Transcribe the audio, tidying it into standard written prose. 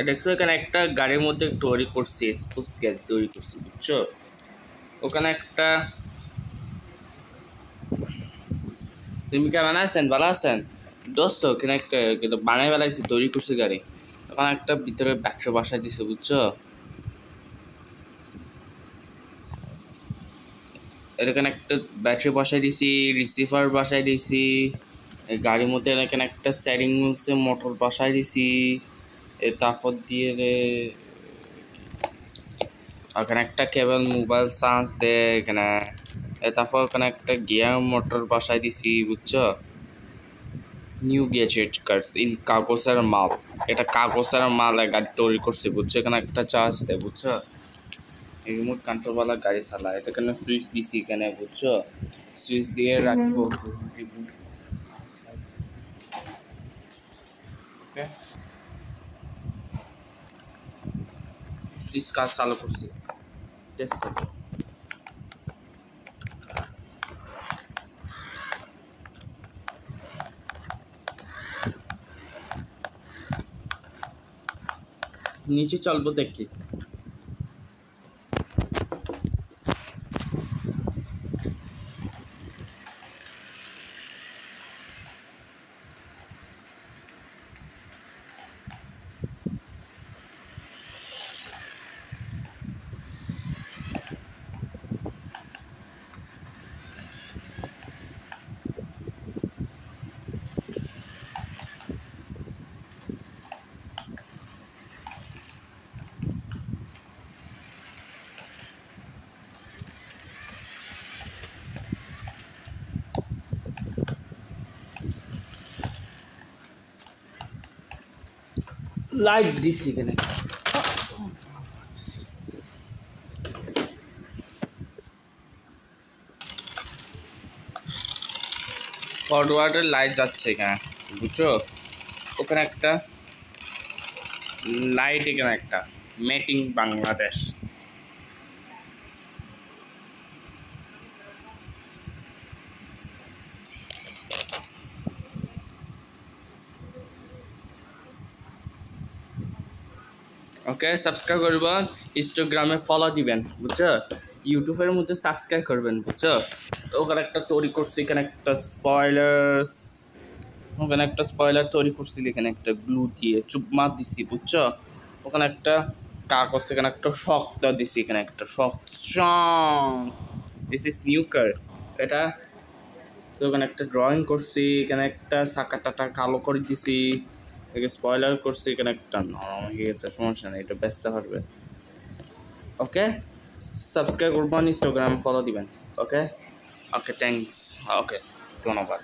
দেখছো এখানে একটা গাড়ির মধ্যে তৈরি করছি, স্পোর্টস গাড়ি তৈরি করছি, বুঝছো? ওখানে একটা তুমি কেমন আছেন, ভালো আছেন দোস্ত? ওখানে একটা বানাই বেলাইছি, তৈরি করছি গাড়ি। ওখানে একটা ভিতরে ব্যাটারি বসাই দিছে, বুঝছো? এখানে একটা ব্যাটারি বসাই দিছি, রিসিভার বসাই দিছি, গাড়ির মধ্যে এখানে একটা স্টিয়ারিং হুইলসে মোটর বসাই দিছি, তারপর দিয়ে ওখানে একটা কেবল মোবাইল চার্জ দেয় এখানে, তারপর ওখানে একটা গিয়ার মোটর বসাই দিছি, বুঝছো? নিউ গ্যাজেট কার্স ইন কাগজের মাল, এটা কাগজের মাল গাড়ি তৈরি করছে, বুঝছো? এখানে একটা চার্জ দেয়, বুঝছো? রিমোট কন্ট্রোলওয়ালা গাড়ি চালায়, এটা এখানে সুইচ দিছি এখানে, বুঝছো? সুইচ দিয়ে রাখবো, ওকে? সুইচ কাজ চালু করছি, টেস্ট করবো। নিচে চলবো দেখি। লাইট দিছি এখানে, ফরওয়ার্ডের লাইট যাচ্ছে এখানে, বুঝছো? ওখানে একটা লাইট, এখানে একটা মেটিং বাংলাদেশ। ওকে, সাবস্ক্রাইব করবেন, ইনস্টাগ্রামে ফলো দিবেন, বুঝছো? ইউটিউবের মধ্যে সাবস্ক্রাইব করবেন, বুঝছো? ওখানে একটা তৈরি করছি, এখানে একটা স্পয়লার তৈরি করছি, এখানে একটা গ্লু দিয়ে চুপমা দিছি, বুঝছো? ওখানে একটা কাগজ, এখানে একটা শক্ত দিছি, এখানে একটা শক্ত, দিস ইজ নিউ কার এটা। তো ওখানে একটা ড্রয়িং করছি, এখানে একটা চাকাটাটা কালো করে দিছি, স্পয়লার করছি, এখানে একটা নরম হয়ে গেছে, সমস্যা নেই, এটা বেচতে পারবে। ওকে, সাবস্ক্রাইব করবেন, ইনস্টাগ্রাম ফলো দিবেন। ওকে ওকে, থ্যাংকস। ওকে, ধন্যবাদ।